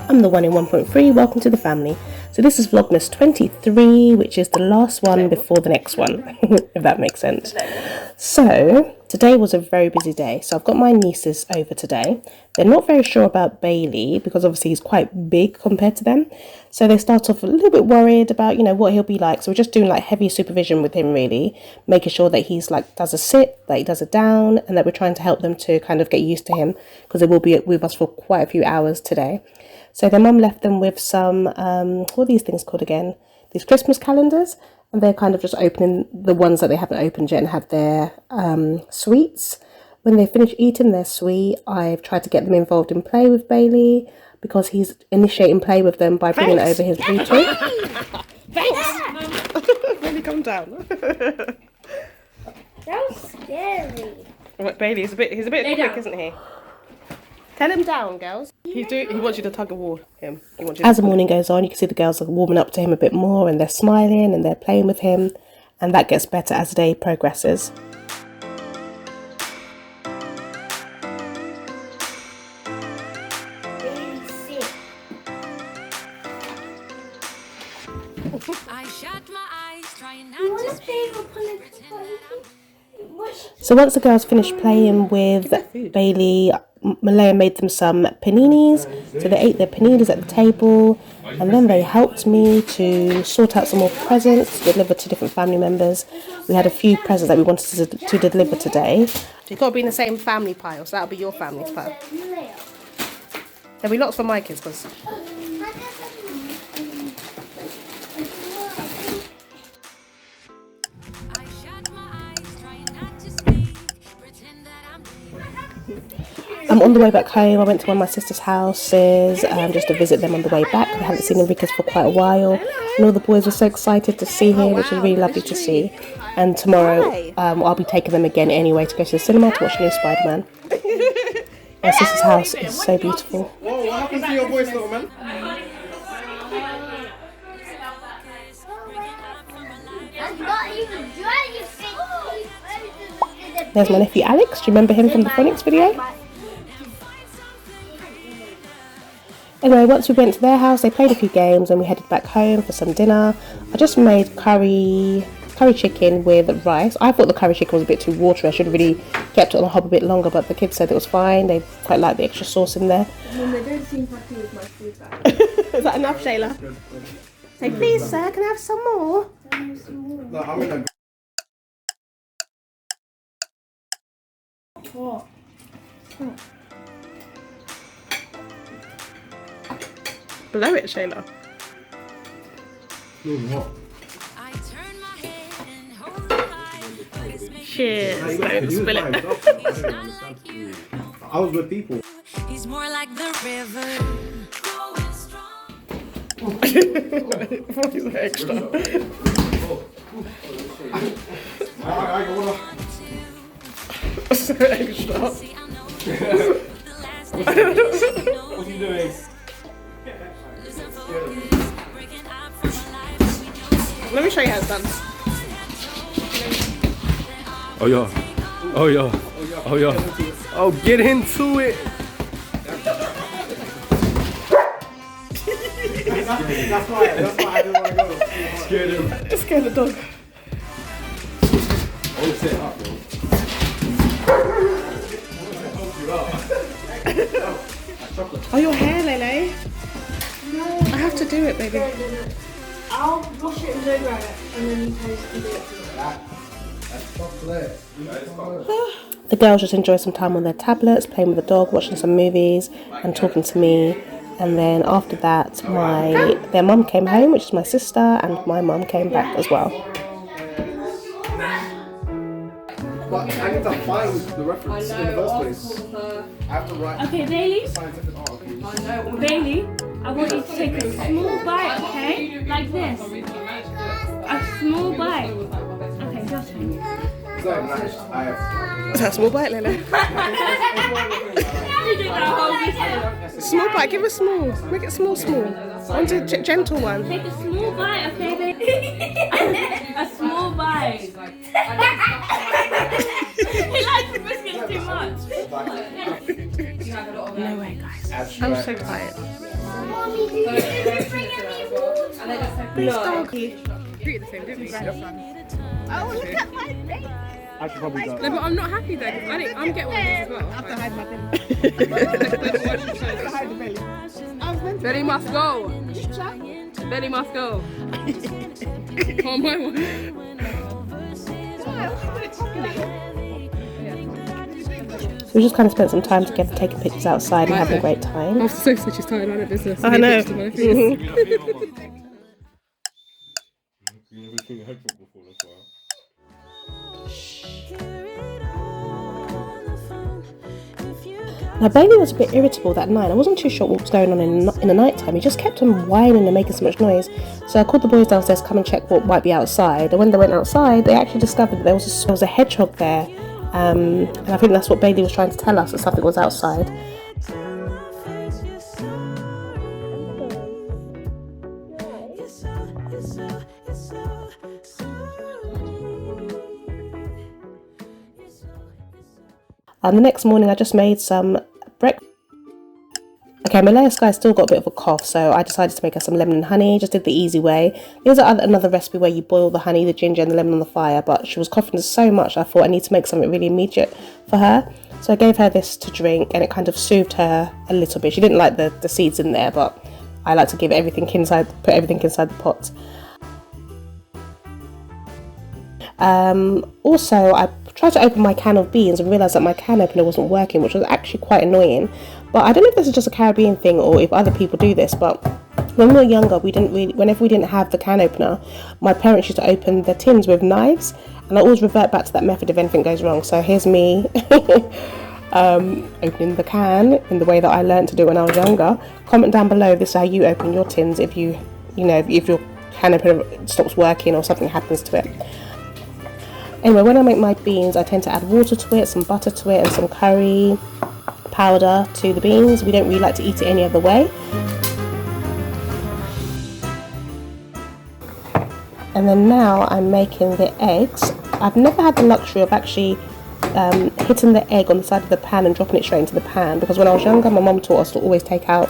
I'm the one in 1.3, welcome to the family. So this is Vlogmas 23, which is the last one before the next one, if that makes sense. So today was a very busy day. So I've got my nieces over today. They're not very sure about Bailey because obviously he's quite big compared to them. So they start off a little bit worried about, what he'll be like. So we're just doing like heavy supervision with him really, making sure that he's does a sit, that he does a down, and that we're trying to help them to kind of get used to him because they will be with us for quite a few hours today. So their mum left them with some, what are these things called again? These Christmas calendars. And they're kind of just opening the ones that they haven't opened yet and have their sweets. When they finish eating their sweet, I've tried to get them involved in play with Bailey because he's initiating play with them by bringing over his Bluetooth. Thanks! Bailey, come down. That was scary. Right, Bailey, he's a bit quick, isn't he? Tell him down, girls. He wants you to tug a war him. As the morning goes on, you can see the girls are warming up to him a bit more and they're smiling and they're playing with him, and that gets better as the day progresses. So once the girls finished playing with Bailey, Malaya made them some paninis. So they ate their paninis at the table, and then they helped me to sort out some more presents to deliver to different family members. We had a few presents that we wanted to deliver today. You've got to be in the same family pile, so that'll be your family's pile. There'll be lots for my kids because... I'm on the way back home. I went to one of my sister's houses just to visit them on the way back. I haven't seen Enriquez for quite a while, and all the boys were so excited to see him, which was really lovely to see. And tomorrow I'll be taking them again anyway to go to the cinema to watch new Spider-Man. My sister's house is so beautiful. Whoa, what happened to your voice, little man? There's my nephew Alex. Do you remember him from the phonics video? Anyway, once we went to their house, they played a few games and we headed back home for some dinner. I just made curry chicken with rice. I thought the curry chicken was a bit too watery. I should have really kept it on the hob a bit longer, but the kids said it was fine. They quite liked the extra sauce in there. Mum, they don't seem happy with my food bag. Is that enough, Shayla? Say, please, sir, can I have some more? No, I'm in a... What? Blow it, Shayla. What? Cheers. Don't spill it. I was with people. He's more like the river. What is the extra? So extra. What are you doing? Let me show you how it's done. Oh yeah. Oh yeah. Oh yeah. Oh, get into it. That's why I didn't want to go. Scared him. Just scare the dog. Oh, set up, bro. Oh, your hair, Lele. No. I have to do it, baby. I'll wash it and blow dry it, and then you can do it. That's chocolate. The girls just enjoy some time on their tablets, playing with the dog, watching some movies, and talking to me. And then after that, their mum came home, which is my sister, and my mum came back as well. But I need to find the reference in the first place. I have to write. Okay, Bailey. Scientific article. Bailey, I want you to take a small bite, okay? Like this. A small bite. Okay, your turn. Is that a small bite, Lele? Small bite, give it small. Make it small. I want a gentle one. Take a small bite, okay, baby? A small bite. He likes the biscuits too much. No way, guys. I'm so tired. Please don't. Treat the same, didn't we? Oh, look at my face. I should probably go. No, but I'm not happy though, because I'm getting one of these as well. I have to hide my belly. Belly must go. Belly must go. Oh my one. So we just kind of spent some time together taking pictures outside and having a great time. After Sophie said she's tired, I don't business. I know. Now Bailey was a bit irritable that night. I wasn't too sure what was going on in the night time. He just kept on whining and making so much noise. So I called the boys downstairs to come and check what might be outside. And when they went outside, they actually discovered that there was a hedgehog there. And I think that's what Bailey was trying to tell us, that something was outside. And the next morning I just made some breakfast. Okay, Malaya Sky still got a bit of a cough, so I decided to make her some lemon and honey. Just did the easy way. Here's another recipe where you boil the honey, the ginger and the lemon on the fire, but she was coughing so much I thought I need to make something really immediate for her. So I gave her this to drink and it kind of soothed her a little bit. She didn't like the seeds in there, but I like to give everything inside, put everything inside the pot. Also, I tried to open my can of beans and realised that my can opener wasn't working, which was actually quite annoying. But I don't know if this is just a Caribbean thing or if other people do this, but when we were younger, whenever we didn't have the can opener, my parents used to open the tins with knives, and I always revert back to that method if anything goes wrong. So here's me opening the can in the way that I learned to do when I was younger. Comment down below if this is how you open your tins, if if your can opener stops working or something happens to it. Anyway, when I make my beans, I tend to add water to it, some butter to it, and some curry powder to the beans. We don't really like to eat it any other way. And then now I'm making the eggs. I've never had the luxury of actually hitting the egg on the side of the pan and dropping it straight into the pan, because when I was younger, my mum taught us to always take out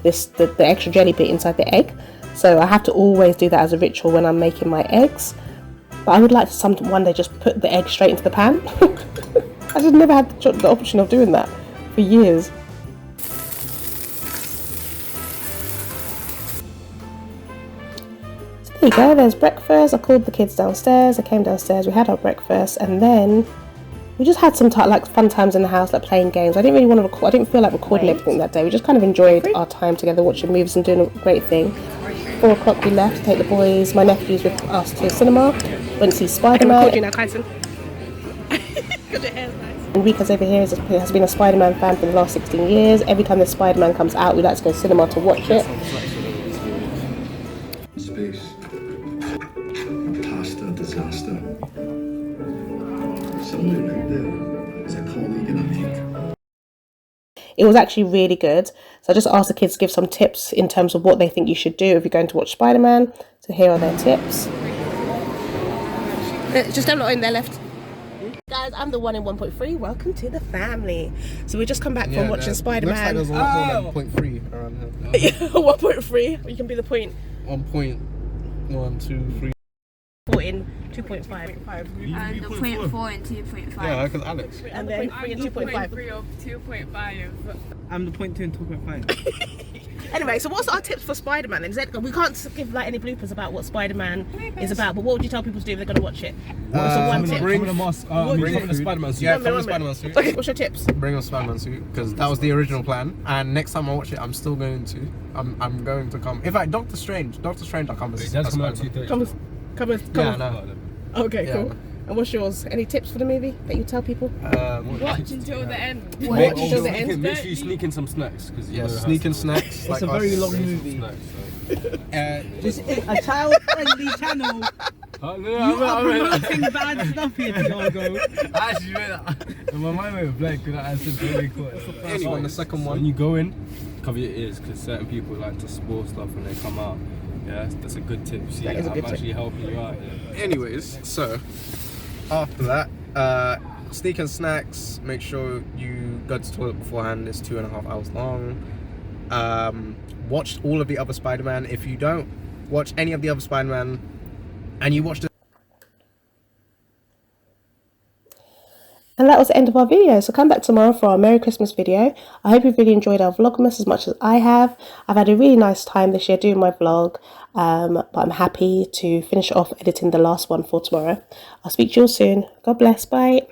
the extra jelly bit inside the egg. So I have to always do that as a ritual when I'm making my eggs. But I would like to one day just put the egg straight into the pan. I just never had the option of doing that for years. So there you go, there's breakfast. I called the kids downstairs, I came downstairs, we had our breakfast, and then we just had some fun times in the house, like playing games. I didn't really want to record, I didn't feel like recording everything that day. We just kind of enjoyed our time together, watching movies and doing a great thing. 4 o'clock we left to take the boys, my nephews with us to the cinema. Went to see Spider-Man. You now, Kyson. Because your hair's nice. Enriquez over here has been a Spider-Man fan for the last 16 years. Every time the Spider-Man comes out, we like to go to cinema to watch it. Space. Pasta disaster. Something right there. Is that colleague in a make? It was actually really good. So I just asked the kids to give some tips in terms of what they think you should do if you're going to watch Spider-Man. So here are their tips. Just have a lot in there left. Guys, I'm the one in 1.3. Welcome to the family. So we just come back from watching Spider-Man. Looks like there's a lot more than 0.3 around here. 1.3. You can be the point. 1.1, 2, 3. 2.5. And the 0.4 and 2.5. Yeah, because Alex. And then 3 and 2.5. 3 of 2.5. I'm the 0.2 and 2.5. Anyway, so what's our tips for Spider-Man? We can't give any bloopers about what Spider-Man is about, but what would you tell people to do if they're going to watch it? What's one tip? Bring a Spider-Man suit. Yeah, from the Spider-Man suit. Okay, what's your tips? Bring a Spider-Man suit, because that was the original plan. And next time I watch it, I'm still going to. I'm going to come. In fact, Doctor Strange, I'll come as Spider-Man. Come with. Yeah, no. Okay, cool. And what's yours? Any tips for the movie that you tell people? Watch until the end. Watch until the end. Make sure you sneak in some snacks. Sneaking snacks. It's a very long movie. Just a child-friendly channel. You are promoting bad stuff here, Tiago. Actually, my mind went blank because I said really cool. Anyway, the second one. When you go in, cover your ears because certain people like to spoil stuff when they come out. Yeah, that's a good tip. See, I'm actually helping you out. Yeah. Anyways, so after that, sneak and snacks. Make sure you go to the toilet beforehand. It's 2.5 hours long. Watched all of the other Spider-Man. If you don't watch any of the other Spider-Man and you watch the... And that was the end of our video. So come back tomorrow for our Merry Christmas video. I hope you've really enjoyed our Vlogmas as much as I have. I've had a really nice time this year doing my vlog. But I'm happy to finish off editing the last one for tomorrow. I'll speak to you all soon. God bless. Bye.